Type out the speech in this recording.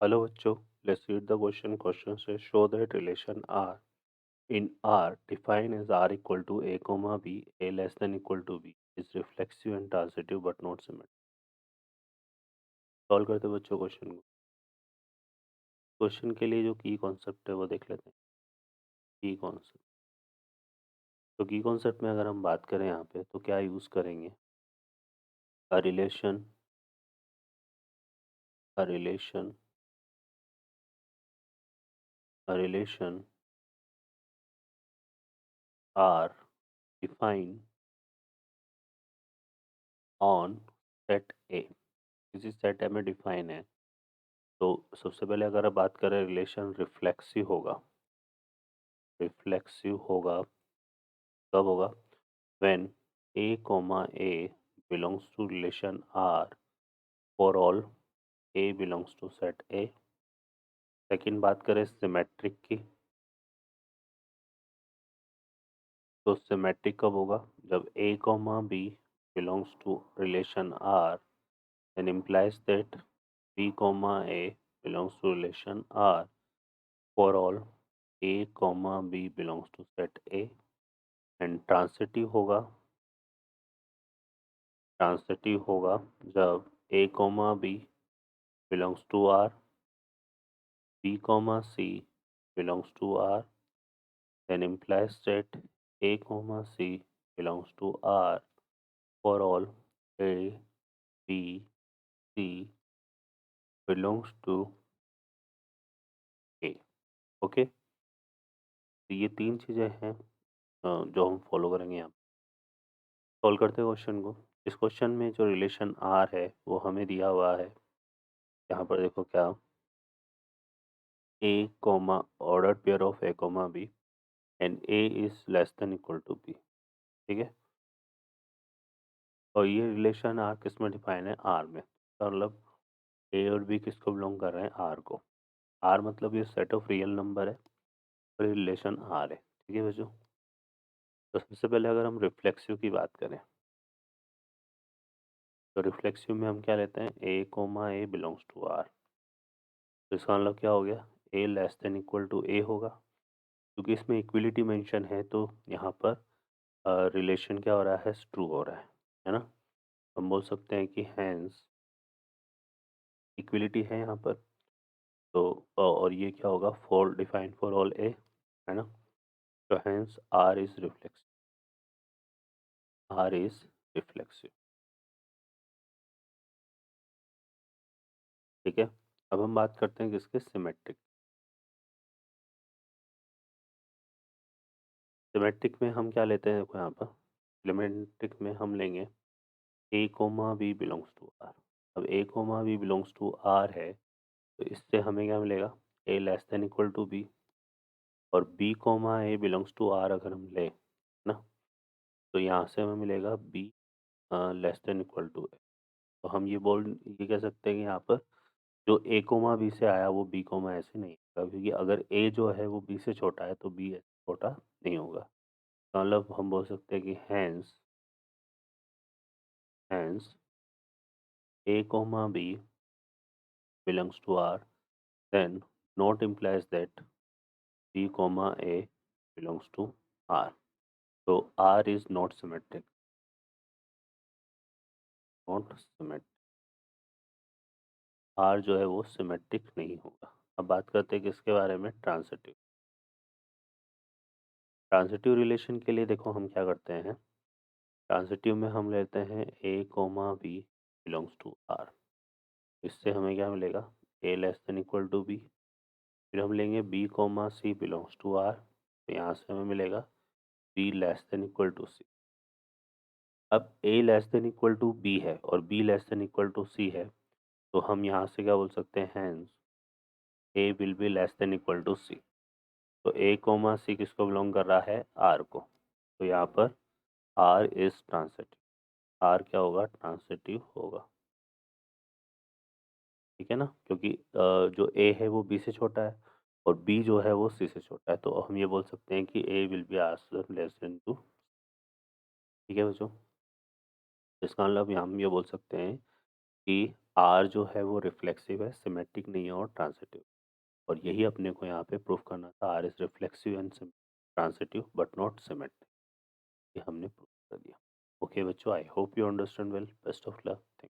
Hello बच्चों, let's read the question. Question says show that relation R in R defined as R equal to A comma B, A less than equal to B is reflexive and transitive but not symmetric. Solve करते हैं बच्चों question को। Question के लिए जो की concept है वो देख लेते हैं। की कॉन्सेप्ट, तो की कॉन्सेप्ट में अगर हम बात करें यहाँ पे तो क्या यूज करेंगे? A relation, a relation, a relation R defined on set A, किसी सेट A में डिफाइन है। तो सबसे पहले अगर आप बात करें रिलेशन रिफ्लेक्सिव होगा। रिफ्लेक्सिव होगा कब होगा? When A comma A belongs to relation R for all A belongs to set A. Second बात करें सिमेट्रिक की, तो सिमेट्रिक कब होगा? जब A comma B belongs to relation R then implies that b comma a belongs to relation r for all a comma b belongs to set a। And transitive होगा जब a comma b belongs to r, b comma c belongs to r, then implies that a comma c belongs to r for all a b c belongs to a। Okay, तो ये तीन चीज़ें हैं जो हम follow करेंगे यहाँ। Solve करते हैं क्वेश्चन को। इस क्वेश्चन में जो रिलेशन आर है वो हमें दिया हुआ है। यहाँ पर देखो क्या, A comma order pair of A comma B and A is less than equal to B. ठीक है, और ये रिलेशन आर किस में डिफाइन है? आर में। तो मतलब ए और बी किसको बिलोंग कर रहे हैं? आर को। आर मतलब ये सेट ऑफ रियल नंबर है और रिलेशन आर है। ठीक है बच्चों, तो सबसे पहले अगर हम रिफ्लेक्सिव की बात करें तो रिफ्लेक्सिव में हम क्या लेते हैं? A comma A belongs to R. तो इसका मतलब क्या हो गया? A less than equal to A होगा, क्योंकि इसमें इक्विलिटी मेंशन है तो यहाँ पर रिलेशन क्या हो रहा है? ट्रू हो रहा है ना। हम बोल सकते हैं कि हैंस इक्विलिटी है यहाँ पर। तो और ये क्या होगा? For define for all a, है ना। तो hence r is reflexive, r is reflexive. ठीक है, अब हम बात करते हैं किसके? सिमेट्रिक। सिमेट्रिक में हम क्या लेते हैं? देखो यहाँ पर सिमेट्रिक में हम लेंगे A comma B belongs to R. अब A comma B belongs to R है तो इससे हमें क्या मिलेगा? A less than equal to B. और B comma A belongs to R अगर हम ले ना, तो यहाँ से हमें मिलेगा B less than equal to A. तो हम ये कह सकते हैं कि यहाँ पर जो ए कोमा बी से आया वो बी कोमा ए से नहीं होगा, क्योंकि अगर ए जो है वो बी से छोटा है तो बी ए से छोटा नहीं होगा। तो मतलब हम बोल सकते हैं कि hence hence a comma B belongs to r, then not implies that b comma a belongs to r। तो r is not symmetric, not symmetric. R जो है वो सिमेट्रिक नहीं होगा। अब बात करते हैं किसके बारे में? ट्रांसिटिव। ट्रांसिटिव रिलेशन के लिए देखो हम क्या करते हैं। ट्रांसिटिव में हम लेते हैं A comma B belongs to R. इससे हमें क्या मिलेगा? A less than equal to B. फिर हम लेंगे B comma C belongs to R, तो यहाँ से हमें मिलेगा B less than equal to C. अब A less than equal to B है और B less than equal to C है, तो हम यहाँ से क्या बोल सकते हैं? Hence A will be less than equal to सी। तो ए कोमा सी किसको बिलोंग कर रहा है? आर को। तो यहाँ पर आर इज ट्रांसिटिव। आर क्या होगा? ट्रांसिटिव होगा। ठीक है ना, क्योंकि जो ए है वो बी से छोटा है और बी जो है वो सी से छोटा है, तो हम ये बोल सकते हैं कि A will be R less than to. ठीक है बच्चों, इसका मतलब हम ये बोल सकते हैं कि आर जो है वो रिफ्लेक्सिव है, सिमेट्रिक नहीं है और ट्रांसिटिव। और यही अपने को यहाँ पे प्रूफ करना था, r is reflexive and transitive but not symmetric. ये हमने प्रूफ कर दिया। ओके बच्चों, I hope you understand well. Best of luck.